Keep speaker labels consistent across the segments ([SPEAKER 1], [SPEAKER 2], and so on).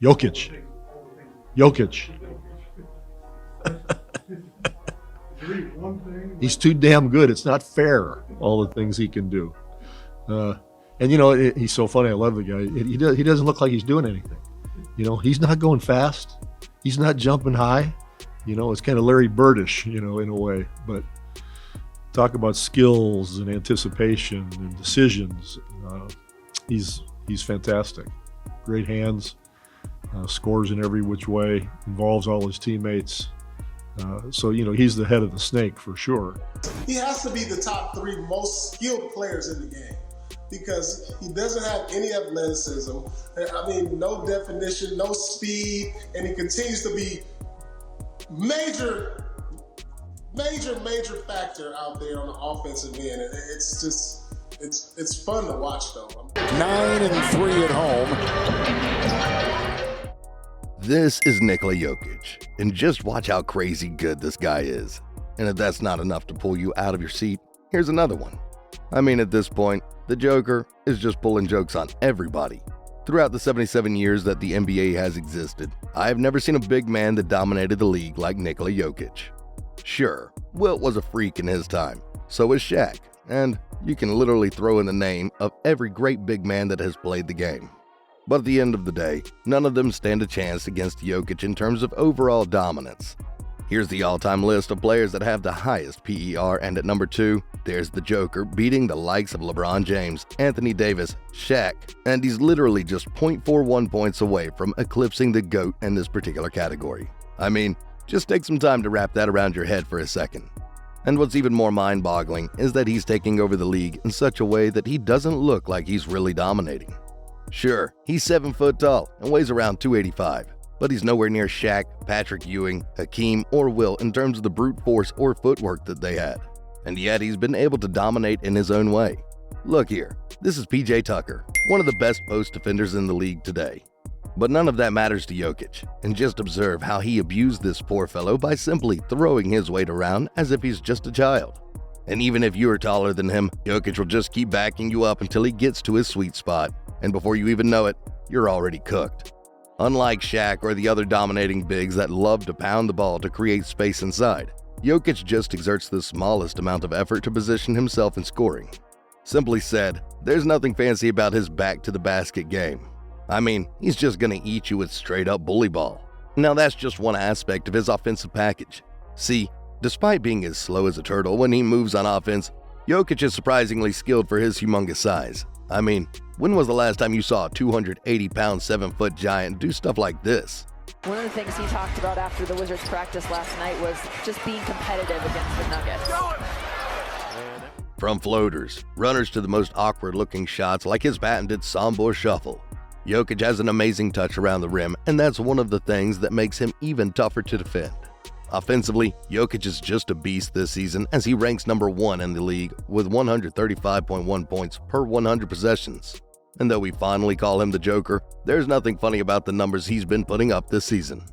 [SPEAKER 1] Jokic. Jokic. He's too damn good. It's not fair, all the things he can do. And, you know, he's so funny. I love the guy. He doesn't look like he's doing anything. You know, he's not going fast. He's not jumping high. You know, it's kind of Larry Birdish, you know, in a way. But talk about skills and anticipation and decisions. He's fantastic. Great hands. Scores in every which way. Involves all his teammates. So, you know, he's the head of the snake for sure.
[SPEAKER 2] He has to be the top 3 most skilled players in the game because he doesn't have any athleticism. I mean, no definition, no speed, and he continues to be major factor out there on the offensive end. It's just, it's fun to watch though.
[SPEAKER 3] 9-3 at home.
[SPEAKER 4] This is Nikola Jokic, and just watch how crazy good this guy is. And if that's not enough to pull you out of your seat, here's another one. I mean, at this point, the Joker is just pulling jokes on everybody. Throughout the 77 years that the NBA has existed, I have never seen a big man that dominated the league like Nikola Jokic. Sure, Wilt was a freak in his time, so was Shaq, and you can literally throw in the name of every great big man that has played the game. But at the end of the day, none of them stand a chance against Jokic in terms of overall dominance. Here's the all-time list of players that have the highest PER, and at number 2, there's the Joker beating the likes of LeBron James, Anthony Davis, Shaq, and he's literally just 0.41 points away from eclipsing the GOAT in this particular category. I mean, just take some time to wrap that around your head for a second. And what's even more mind-boggling is that he's taking over the league in such a way that he doesn't look like he's really dominating. Sure, he's 7 foot tall and weighs around 285, but he's nowhere near Shaq, Patrick Ewing, Hakeem, or Wilt in terms of the brute force or footwork that they had. And yet he's been able to dominate in his own way. Look here, this is PJ Tucker, one of the best post defenders in the league today. But none of that matters to Jokic, and just observe how he abused this poor fellow by simply throwing his weight around as if he's just a child. And even if you are taller than him, Jokic will just keep backing you up until he gets to his sweet spot, and before you even know it, you're already cooked. Unlike Shaq or the other dominating bigs that love to pound the ball to create space inside, Jokic just exerts the smallest amount of effort to position himself in scoring. Simply said, there's nothing fancy about his back-to-the-basket game. I mean, he's just gonna eat you with straight-up bully ball. Now that's just one aspect of his offensive package. See, despite being as slow as a turtle when he moves on offense, Jokic is surprisingly skilled for his humongous size. I mean, when was the last time you saw a 280-pound, 7-foot giant do stuff like this?
[SPEAKER 5] One of the things he talked about after the Wizards practice last night was just being competitive against the Nuggets.
[SPEAKER 4] From floaters, runners to the most awkward-looking shots like his patented Sambo shuffle, Jokic has an amazing touch around the rim, and that's one of the things that makes him even tougher to defend. Offensively, Jokic is just a beast this season as he ranks number 1 in the league with 135.1 points per 100 possessions. And though we fondly call him the Joker, there's nothing funny about the numbers he's been putting up this season.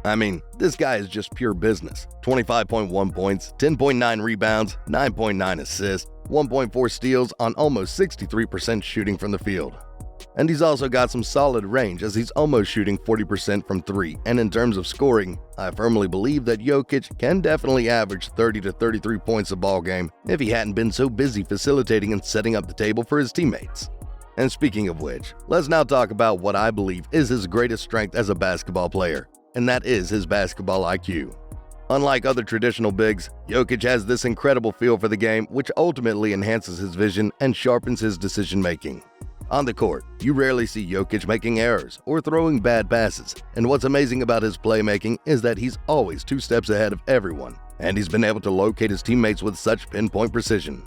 [SPEAKER 4] I mean, this guy is just pure business. 25.1 points, 10.9 rebounds, 9.9 assists, 1.4 steals on almost 63% shooting from the field. And he's also got some solid range as he's almost shooting 40% from 3, and in terms of scoring, I firmly believe that Jokic can definitely average 30 to 33 points a ball game if he hadn't been so busy facilitating and setting up the table for his teammates. And speaking of which, let's now talk about what I believe is his greatest strength as a basketball player, and that is his basketball IQ. Unlike other traditional bigs, Jokic has this incredible feel for the game which ultimately enhances his vision and sharpens his decision-making. On the court, you rarely see Jokic making errors or throwing bad passes, and what's amazing about his playmaking is that he's always 2 steps ahead of everyone, and he's been able to locate his teammates with such pinpoint precision.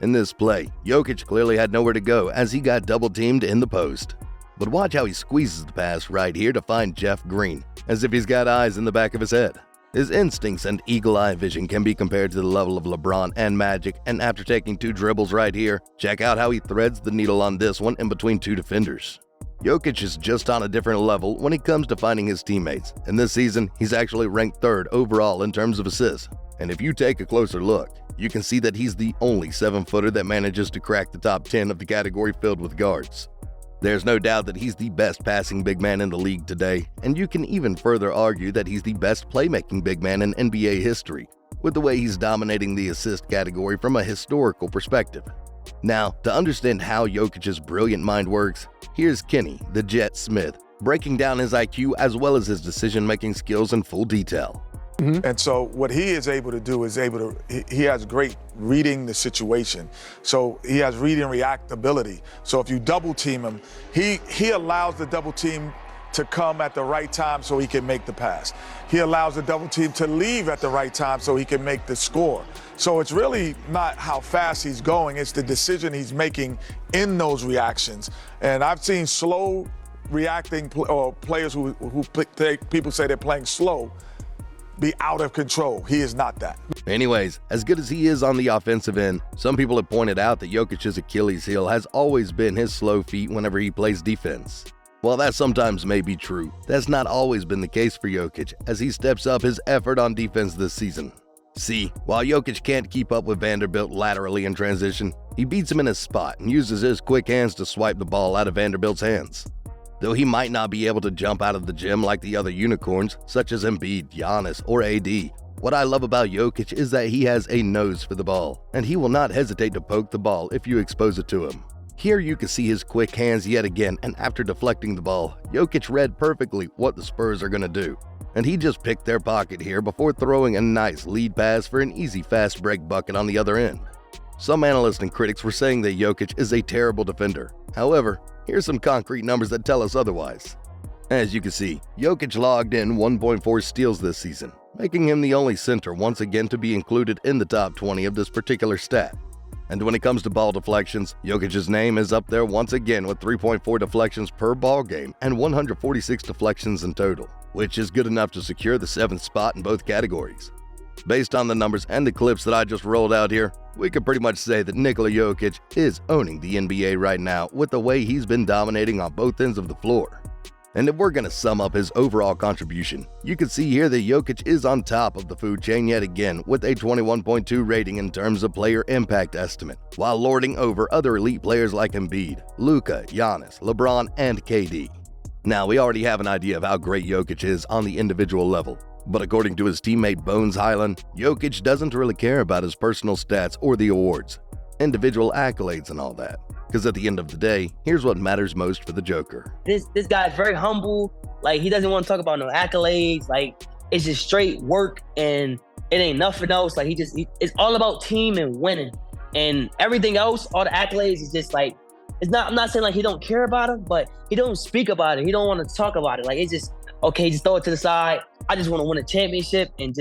[SPEAKER 4] In this play, Jokic clearly had nowhere to go as he got double-teamed in the post. But watch how he squeezes the pass right here to find Jeff Green, as if he's got eyes in the back of his head. His instincts and eagle-eye vision can be compared to the level of LeBron and Magic, and after taking 2 dribbles right here, check out how he threads the needle on this one in between 2 defenders. Jokic is just on a different level when it comes to finding his teammates, and this season, he's actually ranked 3rd overall in terms of assists. And if you take a closer look, you can see that he's the only 7-footer that manages to crack the top 10 of the category filled with guards. There's no doubt that he's the best passing big man in the league today, and you can even further argue that he's the best playmaking big man in NBA history, with the way he's dominating the assist category from a historical perspective. Now, to understand how Jokic's brilliant mind works, here's Kenny, the Jet Smith, breaking down his IQ as well as his decision-making skills in full detail.
[SPEAKER 6] And so what he is able to do is he has great reading the situation. So he has read and react ability. So if you double team him, he allows the double team to come at the right time so he can make the pass. He allows the double team to leave at the right time so he can make the score. So it's really not how fast he's going, it's the decision he's making in those reactions. And I've seen slow reacting or players who people say they're playing slow be out of control. He is not that.
[SPEAKER 4] Anyways, as good as he is on the offensive end, some people have pointed out that Jokic's Achilles heel has always been his slow feet whenever he plays defense. While that sometimes may be true, that's not always been the case for Jokic as he steps up his effort on defense this season. See, while Jokic can't keep up with Vanderbilt laterally in transition, he beats him in his spot and uses his quick hands to swipe the ball out of Vanderbilt's hands. Though he might not be able to jump out of the gym like the other unicorns, such as Embiid, Giannis, or AD, what I love about Jokic is that he has a nose for the ball, and he will not hesitate to poke the ball if you expose it to him. Here you can see his quick hands yet again, and after deflecting the ball, Jokic read perfectly what the Spurs are going to do, and he just picked their pocket here before throwing a nice lead pass for an easy fast break bucket on the other end. Some analysts and critics were saying that Jokic is a terrible defender. However, here's some concrete numbers that tell us otherwise. As you can see, Jokic logged in 1.4 steals this season, making him the only center once again to be included in the top 20 of this particular stat. And when it comes to ball deflections, Jokic's name is up there once again with 3.4 deflections per ball game and 146 deflections in total, which is good enough to secure the 7th spot in both categories. Based on the numbers and the clips that I just rolled out here, we could pretty much say that Nikola Jokic is owning the NBA right now with the way he's been dominating on both ends of the floor. And if we're going to sum up his overall contribution, you can see here that Jokic is on top of the food chain yet again with a 21.2 rating in terms of player impact estimate, while lording over other elite players like Embiid, Luka, Giannis, LeBron, and KD. Now, we already have an idea of how great Jokic is on the individual level, but according to his teammate Bones Highland, Jokic doesn't really care about his personal stats or the awards, individual accolades and all that. Because at the end of the day, here's what matters most for the Joker.
[SPEAKER 7] This guy's very humble. Like, he doesn't want to talk about no accolades. Like, it's just straight work and it ain't nothing else. Like, it's all about team and winning. And everything else, all the accolades is just like, I'm not saying like he don't care about it, but he don't speak about it. He don't want to talk about it. Like, it's just, okay, just throw it to the side. I just want to win a championship and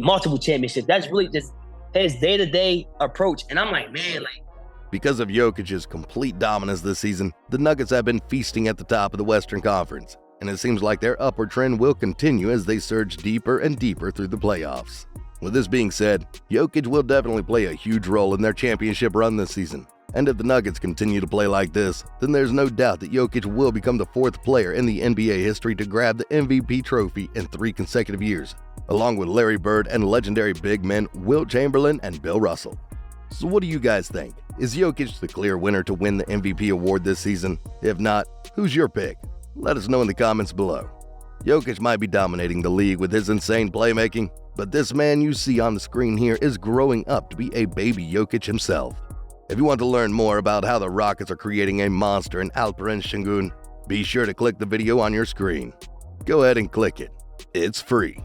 [SPEAKER 7] multiple championships. That's really just his day-to-day approach. And I'm like, man, like,
[SPEAKER 4] because of Jokic's complete dominance this season, the Nuggets have been feasting at the top of the Western Conference, and it seems like their upward trend will continue as they surge deeper and deeper through the playoffs. With this being said, Jokic will definitely play a huge role in their championship run this season, and if the Nuggets continue to play like this, then there's no doubt that Jokic will become the 4th player in the NBA history to grab the MVP trophy in 3 consecutive years, along with Larry Bird and legendary big men Wilt Chamberlain and Bill Russell. So what do you guys think? Is Jokic the clear winner to win the MVP award this season? If not, who's your pick? Let us know in the comments below. Jokic might be dominating the league with his insane playmaking, but this man you see on the screen here is growing up to be a baby Jokic himself. If you want to learn more about how the Rockets are creating a monster in Alperen Şengün, be sure to click the video on your screen. Go ahead and click it. It's free.